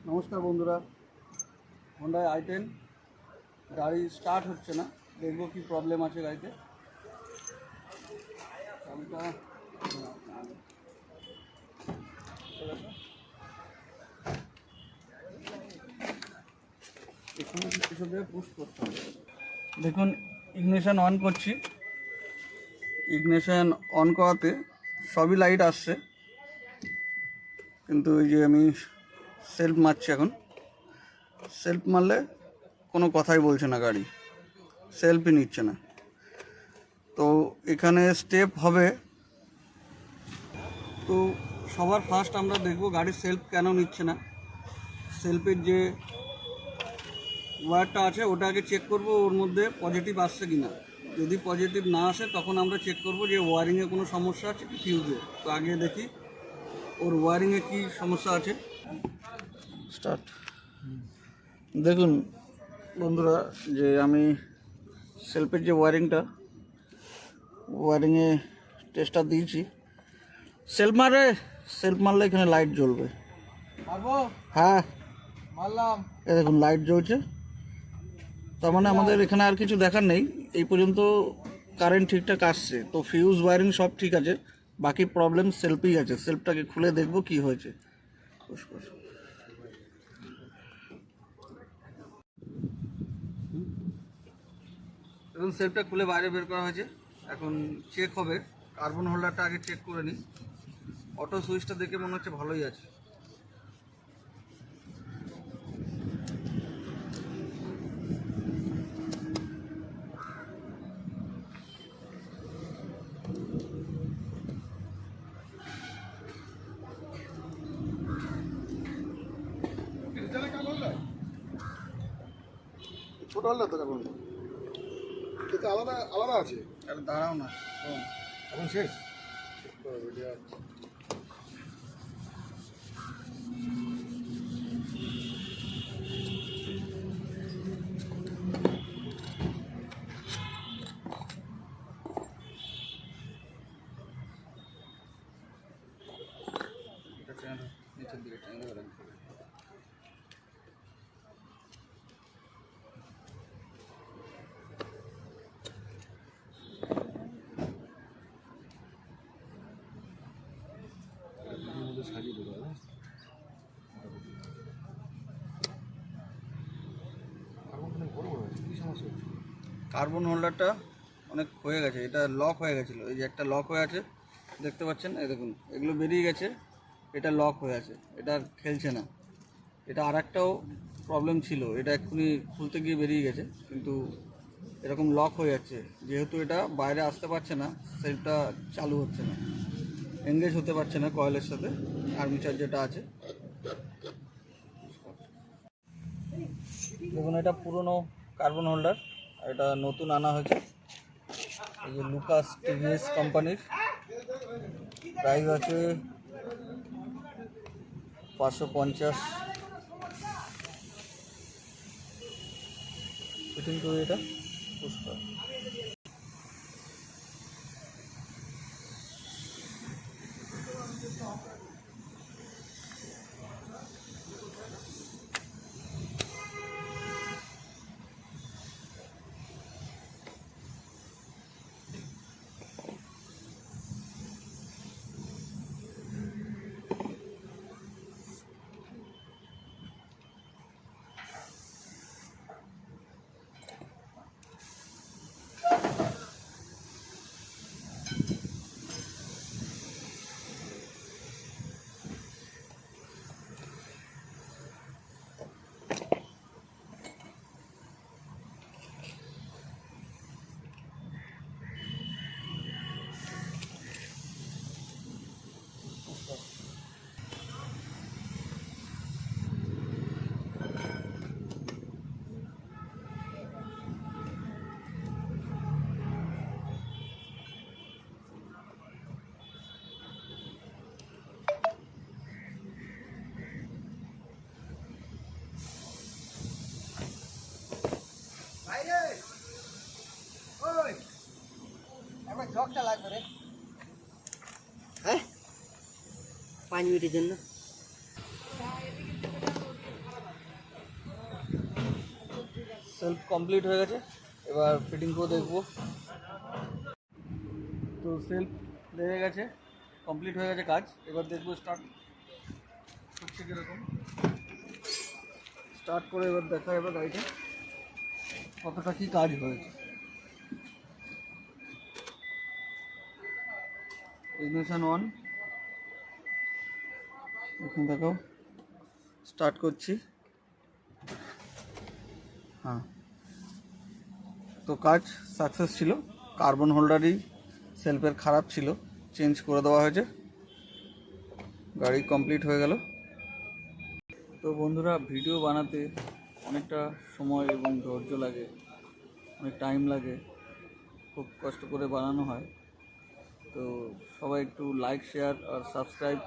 নমস্কার বন্ধুরা, Honda i10 গাড়ি স্টার্ট হচ্ছে না। দেখবো কি প্রবলেম আছে গাড়িতে। চাবিটা এখানে এসব জায়গায় পুশ করতে হবে। দেখুন, ইগনিশন অন করছি। ইগনিশন অন করাতে সবই লাইট আসছে, কিন্তু এই যে আমি সেলফ মারছি, এখন সেলফ মারলে কোনো কথাই বলছে না, গাড়ি সেলফই নিচ্ছে না। তো এখানে স্টেপ হবে। তো সবার ফার্স্ট আমরা দেখব গাড়ির সেলফ কেন নিচ্ছে না। সেলফের যে ওয়্যারটা আছে ওটা আগে চেক করব, ওর মধ্যে পজিটিভ আসছে কি না। যদি পজিটিভ না আসে তখন আমরা চেক করব যে ওয়ারিংয়ে কোনো সমস্যা আছে কি ফিউজে। তো আগে দেখি ওর ওয়ারিংয়ে কি সমস্যা আছে। স্টার্ট। দেখুন বন্ধুরা, যে আমি সেলফের যে ওয়ারিংয়ে টেস্টার দিয়েছি। সেলফ মারলে এখানে লাইট জ্বলবে। হ্যাঁ মারলাম, এ দেখুন লাইট জ্বলছে। তার মানে আমাদের এখানে আর কিছু দেখার নেই। এই পর্যন্ত কারেন্ট ঠিকঠাক আসছে, তো ফিউজ ওয়ারিং সব ঠিক আছে। বাকি প্রবলেম সেলফেই আছে। সেলফটাকে খুলে দেখবো কি হয়েছে। এখন সেলফটা খুলে বাইরে বের করা হয়েছে। এখন চেক হবে। কার্বন হোল্ডারটা আগে চেক করে নিই। অটো সুইচটা দেখে মনে হচ্ছে ভালোই আছে। ছোট হোল্ডার তো কার্বন, এটা আলাদা আলাদা আছে। আরে দাঁড়াও না, এখন শেষ। নিচের দিকে টেনে ধরে সাজিয়ে দেবো। বড় বড় আছে, কি সমস্যা হচ্ছে? কার্বন হোল্ডারটা অনেক হয়ে গেছে। এটা লক হয়ে গেছিলো। এই যে একটা লক হয়ে আছে, দেখতে পাচ্ছেন। এই দেখুন, এগুলো বেরিয়ে গেছে। এটা লক হয়ে আছে, এটা আর খেলছে না। এটা আর একটাও প্রবলেম ছিল, এটা এক্ষুনি খুলতে গিয়ে বেরিয়ে গেছে, কিন্তু এরকম লক হয়ে যাচ্ছে। যেহেতু এটা বাইরে আসতে পারছে না, সেলফটা চালু হচ্ছে না, এঙ্গেজ হতে পারছে না কয়েলের সাথে, আর্মিচার যেটা আছে। দেখুন, এটা পুরনো কার্বন হোল্ডার, এটা নতুন আনা হয়েছে। এই যে লুকাস টিভিএস কোম্পানির। প্রাইস আছে 550। ফিটিং করে এটা পুষ্কর। জগটা লাগবে রে, হ্যাঁ 5 মিনিটের জন্য। সেলফ কমপ্লিট হয়ে গেছে, এবার ফিটিং করে দেখবো। তো সেলফ লেগে গেছে, কমপ্লিট হয়ে গেছে কাজ। এবার দেখবো স্টার্ট হচ্ছে কীরকম। স্টার্ট করে এবার দেখা যাবে গাড়িটা কতটা কী কাজ হয়েছে। ইগনিশন অন, এখন দেখাও, স্টার্ট করছি। হ্যাঁ, তো কাজ সাকসেস ছিল। কার্বন হোল্ডারই সেলফের খারাপ ছিল, চেঞ্জ করে দেওয়া হয়েছে, গাড়ি কমপ্লিট হয়ে গেল। তো বন্ধুরা, ভিডিও বানাতে অনেকটা সময় এবং ধৈর্য লাগে, অনেক টাইম লাগে, খুব কষ্ট করে বানানো হয়। তো সবাই একটু লাইক, শেয়ার আর সাবস্ক্রাইব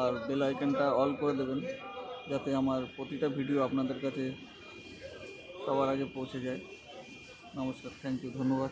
আর বেল আইকনটা অল করে দেবেন, যাতে আমার প্রতিটা ভিডিও আপনাদের কাছে সবার আগে পৌঁছে যায়। নমস্কার, থ্যাংক ইউ, ধন্যবাদ।